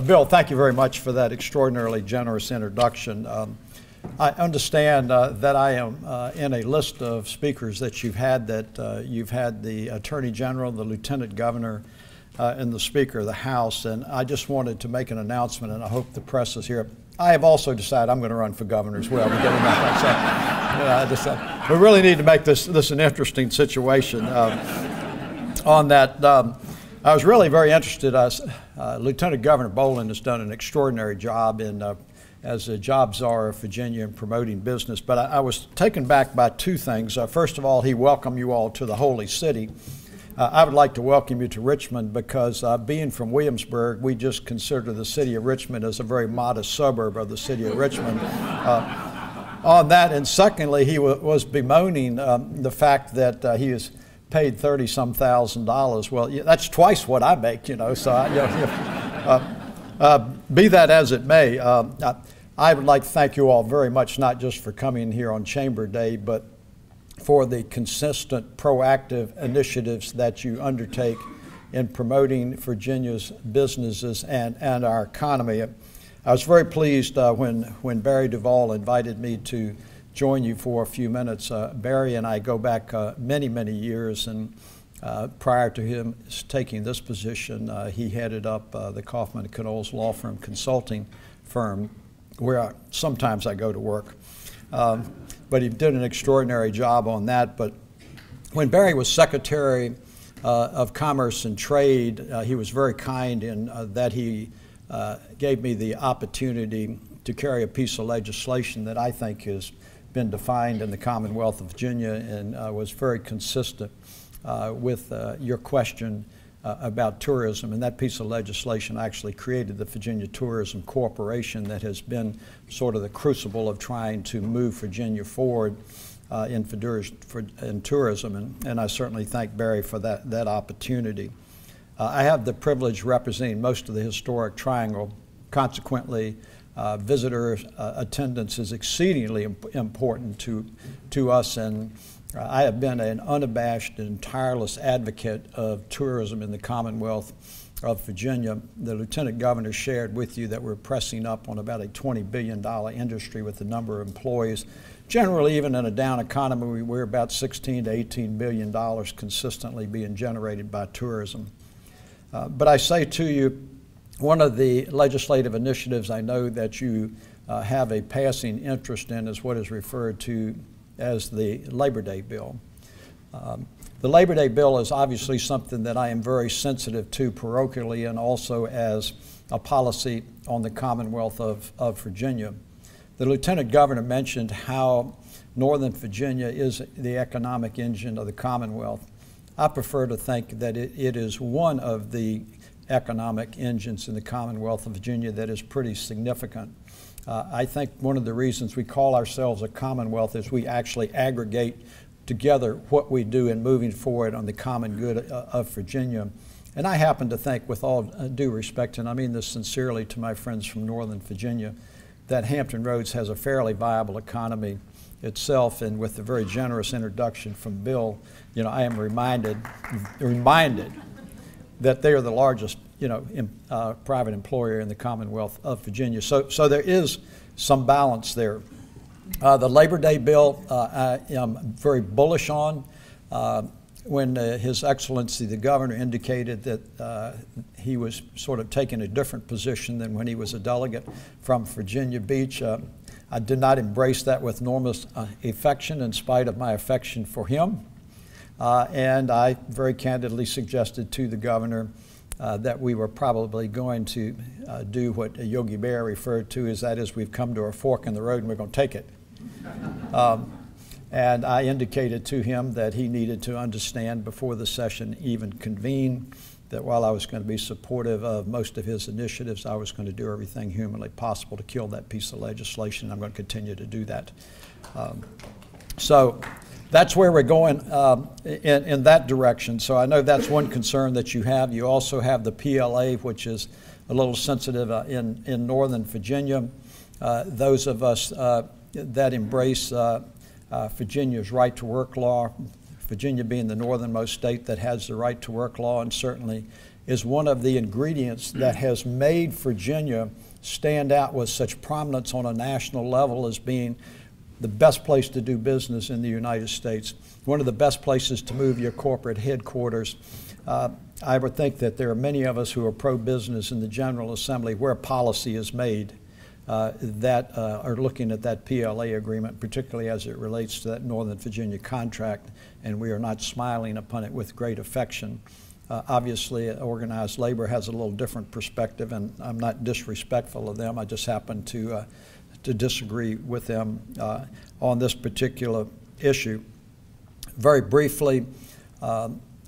Bill, thank you very much for that extraordinarily generous introduction. I understand that I am in a list of speakers that you've had, you've had the Attorney General, the Lieutenant Governor, and the Speaker of the House, and I just wanted to make an announcement, and I hope the press is here. I have also decided I'm going to run for governor as well. We really need to make this an interesting situation. On that, I was really very interested. Lieutenant Governor Bolin has done an extraordinary job as a job czar of Virginia in promoting business, but I was taken back by two things. First of all, he welcomed you all to the Holy City. I would like to welcome you to Richmond because being from Williamsburg, we just consider the city of Richmond as a very modest suburb of the city of Richmond. On that, and secondly, he was bemoaning the fact that he is paid $30-some thousand. Well, that's twice what I make, so be that as it may, I would like to thank you all very much, not just for coming here on Chamber Day, but for the consistent, proactive initiatives that you undertake in promoting Virginia's businesses and our economy. I was very pleased when Barry Duvall invited me to join you for a few minutes. Barry and I go back many, many years, and prior to him taking this position, he headed up the Kaufman & Knowles law firm consulting firm, where sometimes I go to work. But he did an extraordinary job on that. But when Barry was Secretary of Commerce and Trade, he was very kind in that he gave me the opportunity to carry a piece of legislation that I think has been defined in the Commonwealth of Virginia and was very consistent with your question about tourism. And that piece of legislation actually created the Virginia Tourism Corporation that has been sort of the crucible of trying to move Virginia forward in tourism. And I certainly thank Barry for that opportunity. I have the privilege representing most of the historic Triangle. Consequently, visitor attendance is exceedingly important to us, and I have been an unabashed and tireless advocate of tourism in the Commonwealth of Virginia. The Lieutenant Governor shared with you that we're pressing up on about a $20 billion industry with the number of employees. Generally, even in a down economy, we're about $16 to $18 billion consistently being generated by tourism. But I say to you, one of the legislative initiatives I know that you have a passing interest in is what is referred to as the Labor Day bill. The Labor Day bill is obviously something that I am very sensitive to parochially and also as a policy on the Commonwealth of Virginia. The Lieutenant Governor mentioned how Northern Virginia is the economic engine of the Commonwealth. I prefer to think that it is one of the economic engines in the Commonwealth of Virginia that is pretty significant. I think one of the reasons we call ourselves a Commonwealth is we actually aggregate together what we do in moving forward on the common good of Virginia. And I happen to think, with all due respect, and I mean this sincerely to my friends from Northern Virginia, that Hampton Roads has a fairly viable economy itself, and with the very generous introduction from Bill, I am reminded that they are the largest, private employer in the Commonwealth of Virginia. So there is some balance there. The Labor Day bill, I am very bullish on. When His Excellency the Governor indicated that he was sort of taking a different position than when he was a delegate from Virginia Beach, I did not embrace that with enormous affection in spite of my affection for him. And I very candidly suggested to the governor that we were probably going to do what Yogi Berra referred to as, that is, we've come to a fork in the road and we're going to take it. And I indicated to him that he needed to understand before the session even convened that while I was going to be supportive of most of his initiatives, I was going to do everything humanly possible to kill that piece of legislation. I'm going to continue to do that. So that's where we're going in that direction. So I know that's one concern that you have. You also have the PLA, which is a little sensitive in Northern Virginia. Those of us that embrace Virginia's right to work law, Virginia being the northernmost state that has the right to work law, and certainly is one of the ingredients that has made Virginia stand out with such prominence on a national level as being the best place to do business in the United States, one of the best places to move your corporate headquarters. I would think that there are many of us who are pro-business in the General Assembly where policy is made that are looking at that PLA agreement, particularly as it relates to that Northern Virginia contract, and we are not smiling upon it with great affection. Obviously, organized labor has a little different perspective, and I'm not disrespectful of them. I just happen to disagree with them on this particular issue. Very briefly,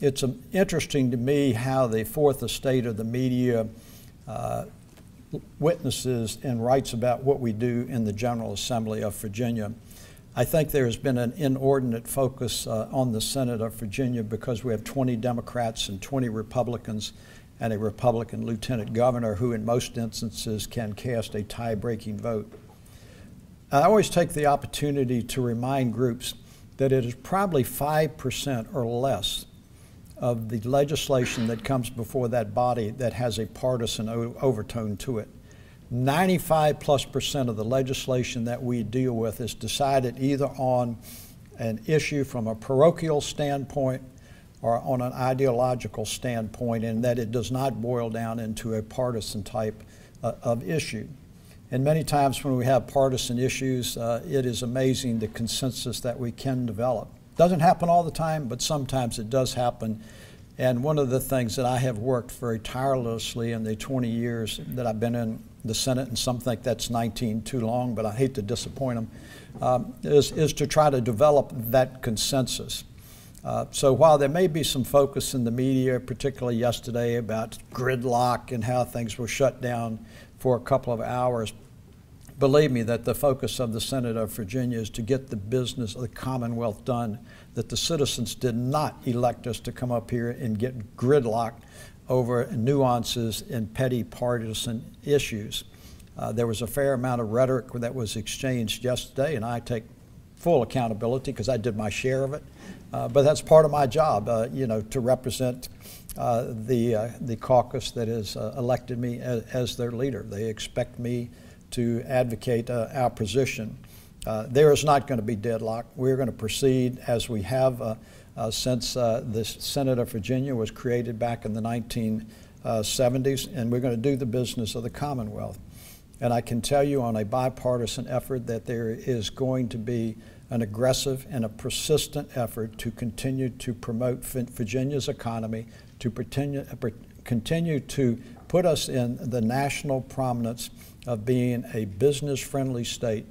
it's interesting to me how the fourth estate of the media witnesses and writes about what we do in the General Assembly of Virginia. I think there has been an inordinate focus on the Senate of Virginia because we have 20 Democrats and 20 Republicans and a Republican lieutenant governor who in most instances can cast a tie-breaking vote. I always take the opportunity to remind groups that it is probably 5% or less of the legislation that comes before that body that has a partisan overtone to it. 95+% of the legislation that we deal with is decided either on an issue from a parochial standpoint or on an ideological standpoint, and that it does not boil down into a partisan type of issue. And many times when we have partisan issues, it is amazing the consensus that we can develop. Doesn't happen all the time, but sometimes it does happen. And one of the things that I have worked very tirelessly in the 20 years that I've been in the Senate, and some think that's 19 too long, but I hate to disappoint them, is to try to develop that consensus. So while there may be some focus in the media, particularly yesterday, about gridlock and how things were shut down for a couple of hours, believe me that the focus of the Senate of Virginia is to get the business of the Commonwealth done, that the citizens did not elect us to come up here and get gridlocked over nuances and petty partisan issues. There was a fair amount of rhetoric that was exchanged yesterday, and I take full accountability because I did my share of it. But that's part of my job, to represent the caucus that has elected me as their leader. They expect me to advocate our position. There is not going to be deadlock. We're going to proceed as we have since the Senate of Virginia was created back in the 1970s, and we're going to do the business of the Commonwealth. And I can tell you on a bipartisan effort that there is going to be an aggressive and a persistent effort to continue to promote Virginia's economy, to continue to put us in the national prominence of being a business-friendly state,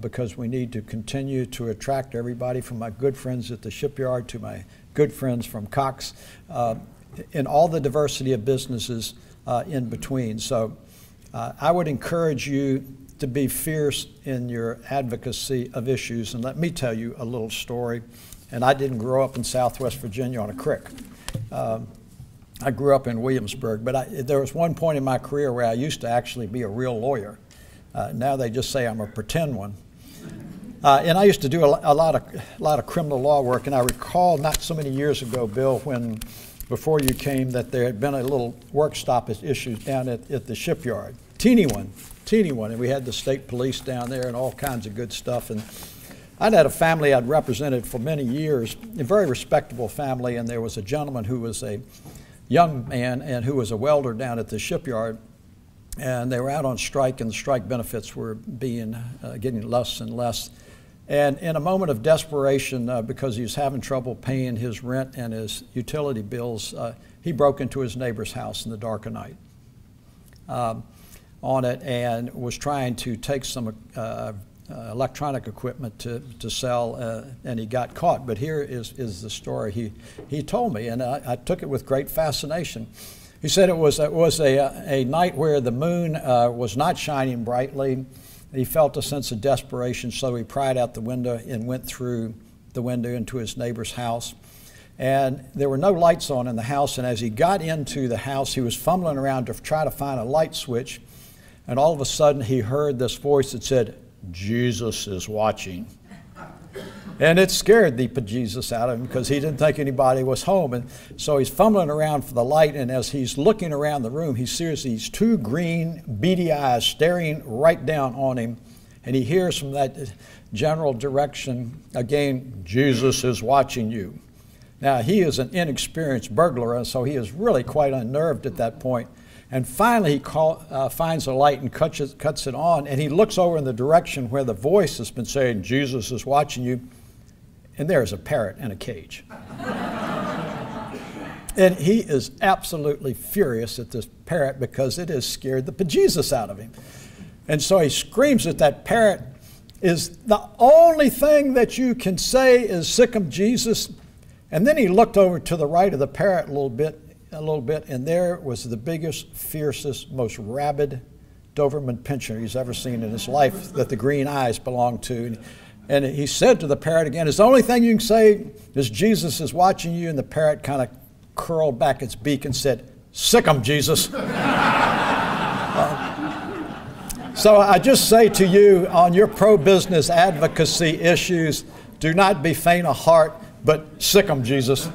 because we need to continue to attract everybody from my good friends at the shipyard to my good friends from Cox, and all the diversity of businesses in between. So I would encourage you to be fierce in your advocacy of issues. And let me tell you a little story. And I didn't grow up in Southwest Virginia on a creek. I grew up in Williamsburg, but there was one point in my career where I used to actually be a real lawyer. Now they just say I'm a pretend one. And I used to do a lot of criminal law work, and I recall not so many years ago, Bill, when before you came, that there had been a little work stoppage issue down at the shipyard. Teeny one, and we had the state police down there and all kinds of good stuff. And I'd had a family I'd represented for many years, a very respectable family, and there was a gentleman who was a young man and who was a welder down at the shipyard. And they were out on strike, and the strike benefits were getting less and less. And in a moment of desperation, because he was having trouble paying his rent and his utility bills, he broke into his neighbor's house in the dark of night on it, and was trying to take some electronic equipment to sell, and he got caught. But here is the story he told me, and I took it with great fascination. He said it was a night where the moon was not shining brightly. He felt a sense of desperation, so he pried out the window and went through the window into his neighbor's house. And there were no lights on in the house, and as he got into the house, he was fumbling around to try to find a light switch, and all of a sudden he heard this voice that said, "Jesus is watching." And it scared the bejesus out of him because he didn't think anybody was home. And so he's fumbling around for the light, and as he's looking around the room, he sees these two green, beady eyes staring right down on him. And he hears from that general direction, again, Jesus is watching you. Now, he is an inexperienced burglar, and so he is really quite unnerved at that point. And finally, he finds a light and cuts it on, and he looks over in the direction where the voice has been saying, Jesus is watching you, and there's a parrot in a cage. And he is absolutely furious at this parrot because it has scared the bejesus out of him. And so he screams at that parrot, is the only thing that you can say is sick 'em Jesus? And then he looked over to the right of the parrot a little bit, and there was the biggest, fiercest, most rabid Doberman pinscher he's ever seen in his life that the green eyes belonged to. And he said to the parrot again, "Is the only thing you can say is Jesus is watching you?" And the parrot kind of curled back its beak and said, "Sick 'em, Jesus." So I just say to you, on your pro-business advocacy issues, do not be faint of heart, but sick 'em, Jesus.